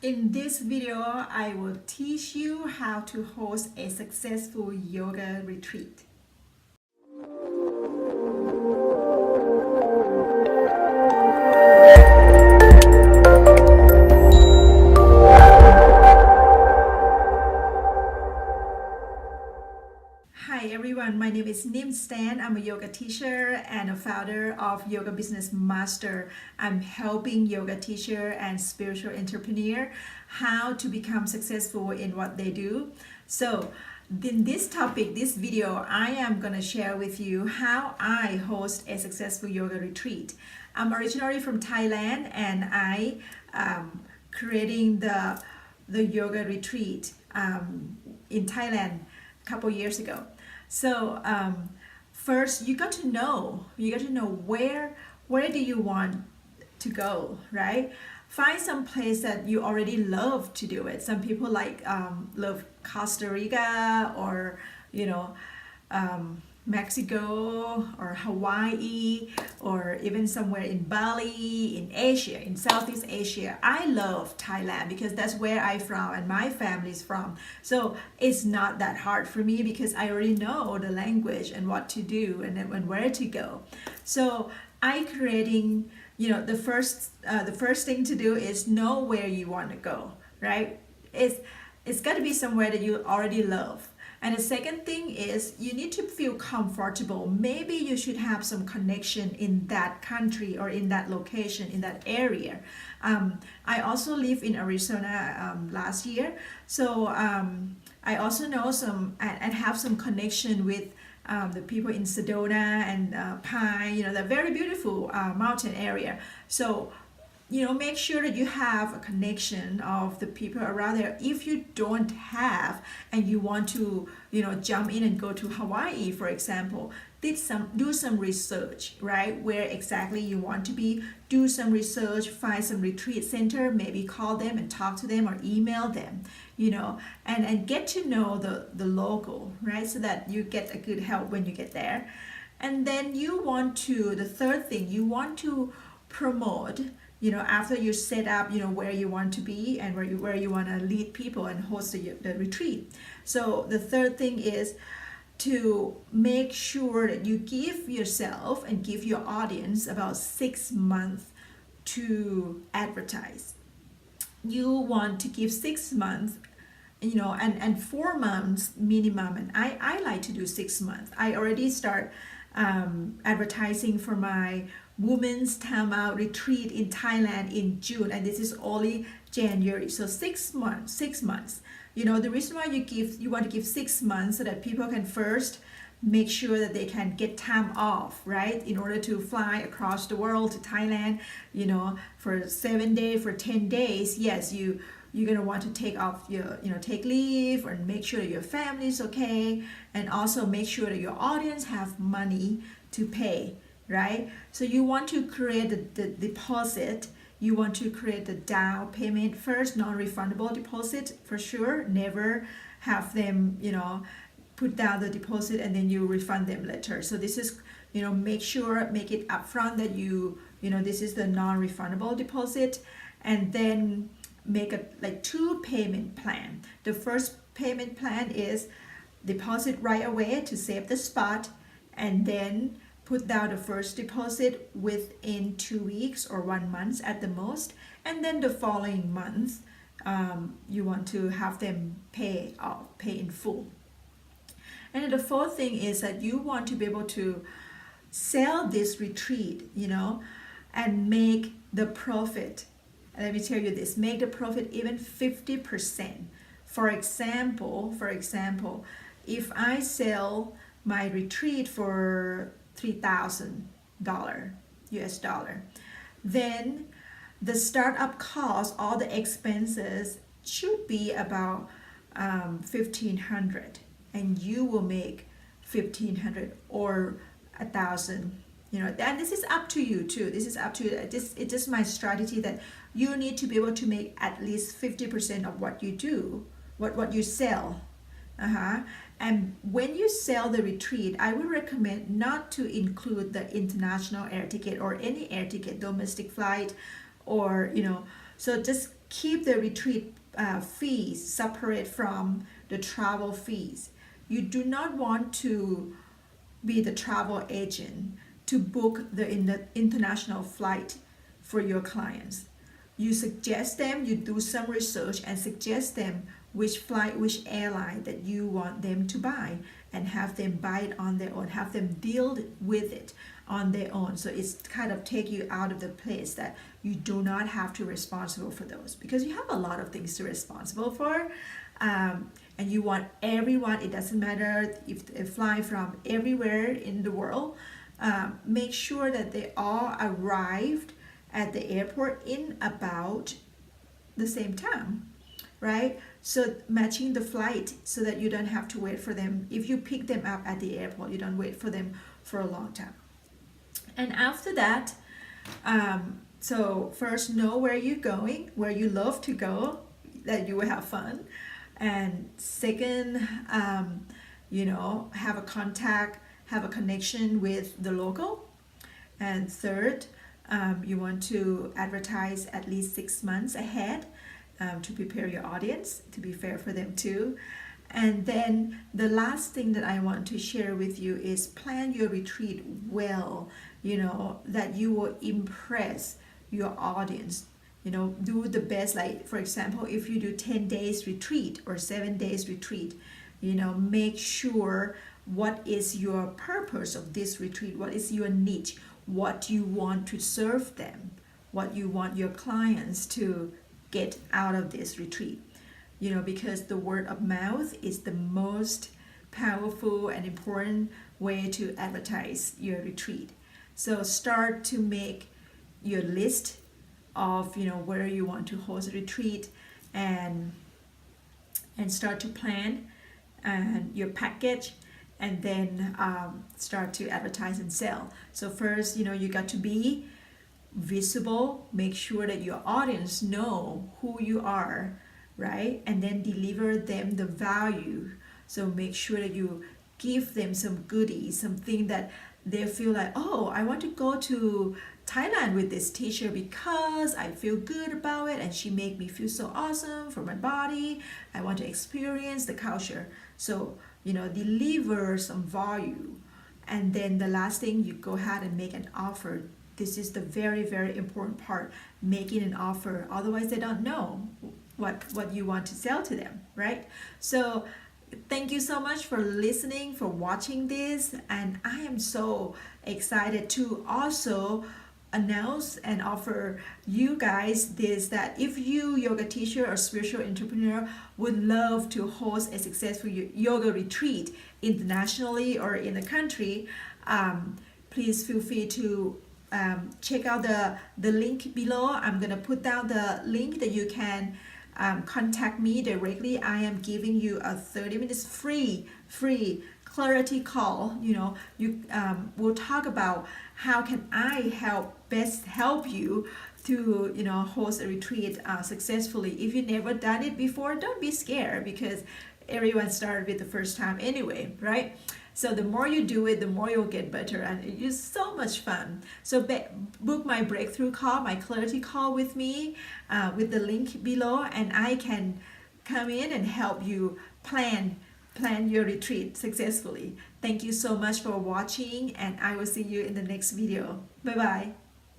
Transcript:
In this video, I will teach you how to host a successful yoga retreat. Hi everyone, my name is Nim Stan. I'm a yoga teacher and a founder of Yoga Business Master. I'm helping yoga teacher and spiritual entrepreneur how to become successful in what they do. So in this topic, this video, I am going to share with you how I host a successful yoga retreat. I'm originally from Thailand and I creating the yoga retreat in Thailand a couple years ago. So first you got to know where do you want to go, right? Find some place that you already love to do it. Some people love Costa Rica or Mexico or Hawaii or even somewhere in Bali, in Asia, in Southeast Asia. I love Thailand because that's where I'm from and my family's from. So it's not that hard for me because I already know the language and what to do and where to go. So I creating, the first thing to do is know where you want to go, right? It's got to be somewhere that you already love. And the second thing is you need to feel comfortable. Maybe you should have some connection in that country or in that location, in that area. I also live in Arizona last year. So I also know some and have some connection with the people in Sedona and Pine, the very beautiful mountain area. So make sure that you have a connection of the people around there. If you don't have and you want to jump in and go to Hawaii, for example, do some research, right? Where exactly you want to be. Do some research, find some retreat center, maybe call them and talk to them or email them, and get to know the local, right? So that you get a good help when you get there. And then the third thing, you want to promote, after you set up, where you want to be and where you want to lead people and host the retreat. So the third thing is to make sure that you give yourself and give your audience about 6 months to advertise. You want to give 6 months, and 4 months minimum. And I like to do 6 months. I already start advertising for my Women's Time Out retreat in Thailand in June, and this is only January. So 6 months. The reason why you want to give 6 months so that people can first make sure that they can get time off, right? In order to fly across the world to Thailand, for 7 days, for 10 days. Yes, you're going to want to take off take leave and make sure that your family is okay, and also make sure that your audience have money to pay, right? So you want to create the deposit. You want to create the down payment first, non-refundable deposit for sure. Never have them, put down the deposit and then you refund them later. So this is, make it upfront that this is the non-refundable deposit, and then make a 2 payment plan. The first payment plan is deposit right away to save the spot, and then put down the first deposit within 2 weeks or 1 month at the most, and then the following month you want to have them pay in full. And then the fourth thing is that you want to be able to sell this retreat, and make the profit. Let me tell you this, make the profit even 50%. For example, if I sell my retreat for $3,000 US dollar, then the startup cost, all the expenses should be about $1,500, and you will make $1,500 or $1,000. And this is up to you too. This is up to you. It's just my strategy that you need to be able to make at least 50% of what you do, what you sell. And when you sell the retreat, I would recommend not to include the international air ticket or any air ticket, domestic flight, or so just keep the retreat fees separate from the travel fees. You do not want to be the travel agent to book the international flight for your clients. You suggest them, you do some research and suggest them which flight, which airline that you want them to buy, and have them buy it on their own, have them deal with it on their own. So it's kind of take you out of the place that you do not have to be responsible for those, because you have a lot of things to be responsible for. And you want everyone, it doesn't matter if they fly from everywhere in the world, make sure that they all arrived at the airport in about the same time, right? So matching the flight so that you don't have to wait for them. If you pick them up at the airport, you don't wait for them for a long time. And after that, so first know where you're going, where you love to go, that you will have fun. And second, have a contact, have a connection with the local. And third, you want to advertise at least 6 months ahead to prepare your audience, to be fair for them too. And then the last thing that I want to share with you is plan your retreat well, that you will impress your audience. Do the best. Like, for example, if you do 10 days retreat or 7 days retreat, make sure what is your purpose of this retreat, what is your niche, what you want to serve them, what you want your clients to get out of this retreat. Because the word of mouth is the most powerful and important way to advertise your retreat. So start to make your list of where you want to host a retreat, and start to plan and your package, and then start to advertise and sell. So first, you got to be visible, make sure that your audience know who you are, right? And then deliver them the value. So make sure that you give them some goodies, something that they feel like, oh, I want to go to Thailand with this teacher because I feel good about it and she made me feel so awesome for my body. I want to experience the culture. So, deliver some value. And then the last thing, you go ahead and make an offer. This is the very, very important part, making an offer. Otherwise, they don't know what you want to sell to them, right? So thank you so much for listening, for watching this. And I am so excited to also announce and offer you guys this, that if you, yoga teacher or spiritual entrepreneur, would love to host a successful yoga retreat internationally or in the country, please feel free to check out the link below. I'm gonna put down the link that you can contact me directly. I am giving you a 30 minutes free clarity call. We'll talk about how can I best help you to host a retreat successfully. If you've never done it before, don't be scared, because everyone started with the first time anyway, right? So the more you do it, the more you'll get better, and it's so much fun. So book my breakthrough call, my clarity call with me, with the link below, and I can come in and help you plan your retreat successfully. Thank you so much for watching, and I will see you in the next video. Bye bye.